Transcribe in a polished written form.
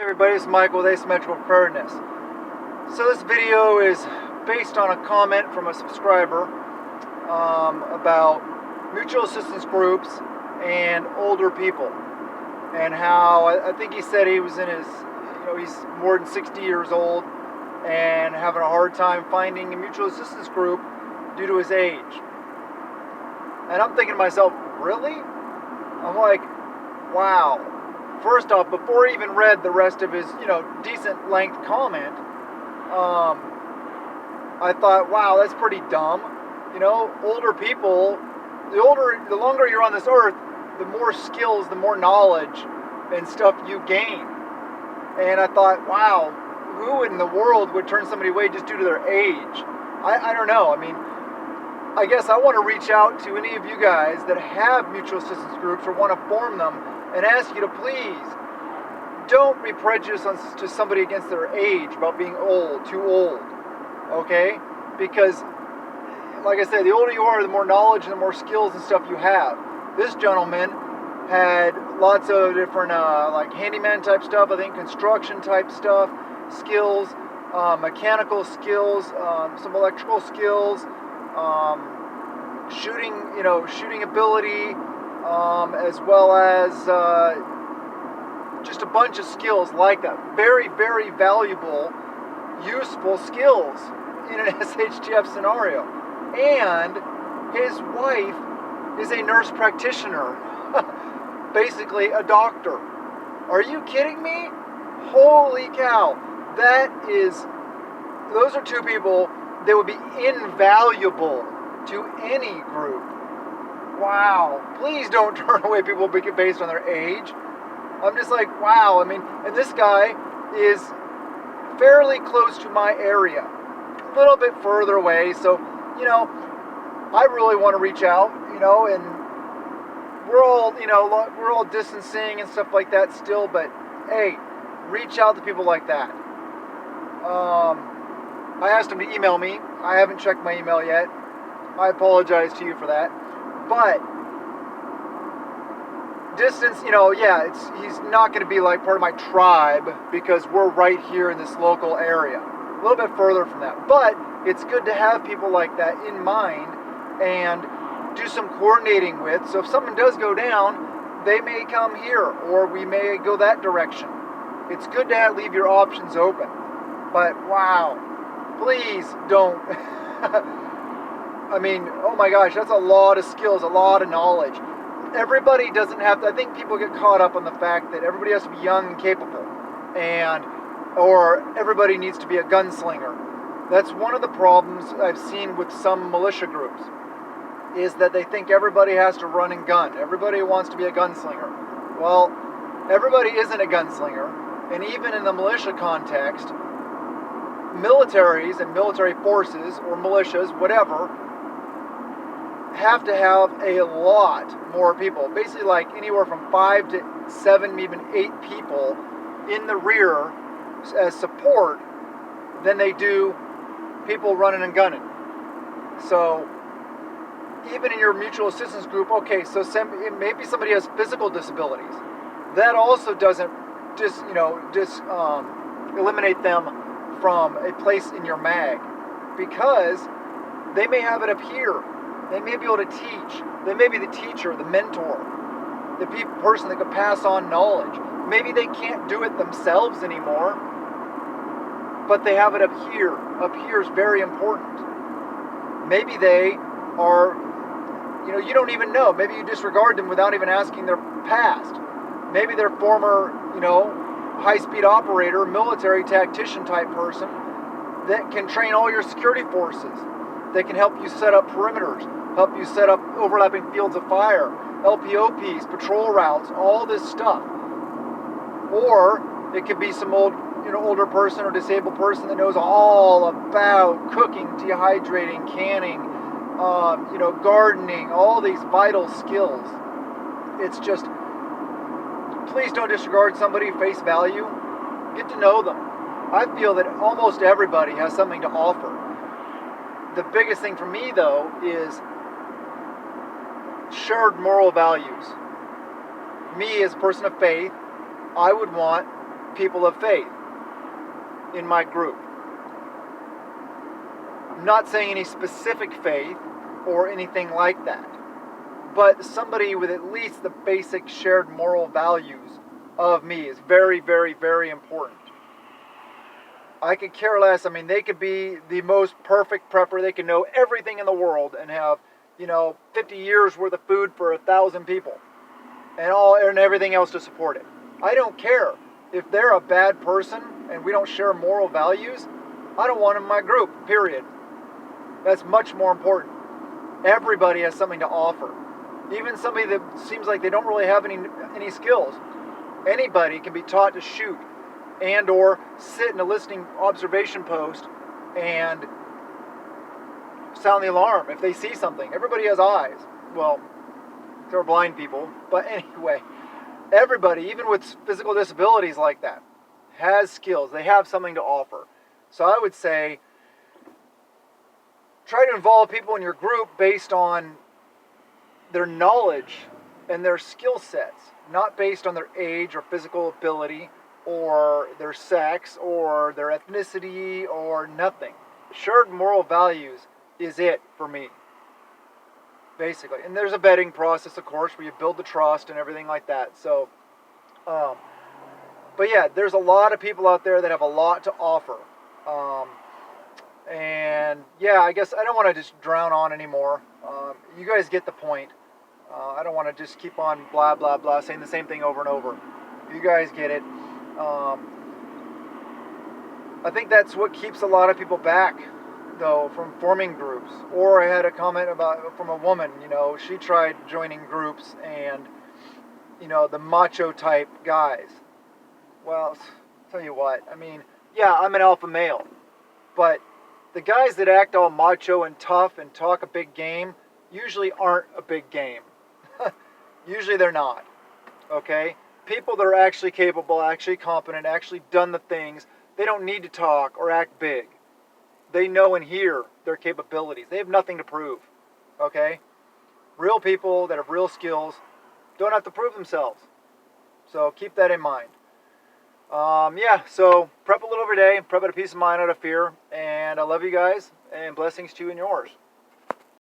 Everybody, it's Michael with Asymmetrical Preparedness. So this video is based on a comment from a subscriber about mutual assistance groups and older people, and how I think he said he was in his, he's more than 60 years old and having a hard time finding a mutual assistance group due to his age. And I'm thinking to myself, really? I'm like, wow. First off, before I even read the rest of his, decent length comment, I thought, wow, that's pretty dumb. Older people, the longer you're on this earth, the more skills, the more knowledge and stuff you gain. And I thought, wow, who in the world would turn somebody away just due to their age? I don't know. I mean, I guess I want to reach out to any of you guys that have mutual assistance groups or want to form them, and ask you to please don't be prejudiced to somebody against their age about being too old, okay? Because, like I said, the older you are, the more knowledge and the more skills and stuff you have. This gentleman had lots of different, like handyman type stuff, I think construction type stuff, skills, mechanical skills, some electrical skills, shooting ability, as well as just a bunch of skills like that. Very, very valuable, useful skills in an SHTF scenario. And his wife is a nurse practitioner, basically a doctor. Are you kidding me? Holy cow. Those are two people that would be invaluable to any group. Wow. Please don't turn away people based on their age. I'm just like, wow. I mean, and this guy is fairly close to my area, a little bit further away. So, I really want to reach out, and we're all distancing and stuff like that still, but hey, reach out to people like that. I asked him to email me. I haven't checked my email yet. I apologize to you for that. But distance, he's not going to be like part of my tribe because we're right here in this local area. A little bit further from that. But it's good to have people like that in mind and do some coordinating with. So if something does go down, they may come here or we may go that direction. It's good to leave your options open. But wow, please don't. I mean, oh my gosh, that's a lot of skills, a lot of knowledge. Everybody doesn't have to, I think people get caught up on the fact that everybody has to be young and capable, or everybody needs to be a gunslinger. That's one of the problems I've seen with some militia groups, is that they think everybody has to run and gun. Everybody wants to be a gunslinger. Well, everybody isn't a gunslinger, and even in the militia context, militaries and military forces or militias, whatever, have to have a lot more people. Basically like anywhere from 5 to 7, even 8 people in the rear as support than they do people running and gunning. So even in your mutual assistance group, okay, so maybe somebody has physical disabilities. That also doesn't eliminate them from a place in your mag, because they may have it up here. They may be able to teach. They may be the teacher, the mentor, the person that could pass on knowledge. Maybe they can't do it themselves anymore, but they have it up here. Up here is very important. Maybe they are, you don't even know. Maybe you disregard them without even asking their past. Maybe they're former, high-speed operator, military tactician type person that can train all your security forces. They can help you set up perimeters, help you set up overlapping fields of fire, LPOPs, patrol routes, all this stuff. Or it could be some older person or disabled person that knows all about cooking, dehydrating, canning, gardening, all these vital skills. It's just, please don't disregard somebody face value. Get to know them. I feel that almost everybody has something to offer. The biggest thing for me, though, is shared moral values. Me, as a person of faith, I would want people of faith in my group. I'm not saying any specific faith or anything like that, but somebody with at least the basic shared moral values of me is very, very, very important. I could care less. I mean, they could be the most perfect prepper. They can know everything in the world and have, 50 years worth of food for 1,000 people and everything else to support it. I don't care. If they're a bad person and we don't share moral values, I don't want them in my group, period. That's much more important. Everybody has something to offer. Even somebody that seems like they don't really have any skills. Anybody can be taught to shoot and or sit in a listening observation post and sound the alarm if they see something. Everybody has eyes. Well, there are blind people. But anyway, everybody, even with physical disabilities like that, has skills. They have something to offer. So I would say try to involve people in your group based on their knowledge and their skill sets, not based on their age or physical ability or their sex or their ethnicity or nothing. Shared moral values is it for me, basically. And there's a vetting process, of course, where you build the trust and everything like that. So, but yeah, there's a lot of people out there that have a lot to offer. And yeah, I guess I don't want to just drown on anymore. You guys get the point. I don't want to just keep on blah, blah, blah, saying the same thing over and over. You guys get it. I think that's what keeps a lot of people back, though, from forming groups. Or I had a comment from a woman, she tried joining groups and, the macho type guys. Well, tell you what, I mean, yeah, I'm an alpha male, but the guys that act all macho and tough and talk a big game usually aren't a big game. Usually they're not, okay? People that are actually capable, actually competent, actually done the things, they don't need to talk or act big. They know and hear their capabilities. They have nothing to prove, okay? Real people that have real skills don't have to prove themselves. So keep that in mind. So prep a little every day, prep out of peace of mind, out of fear, and I love you guys, and blessings to you and yours.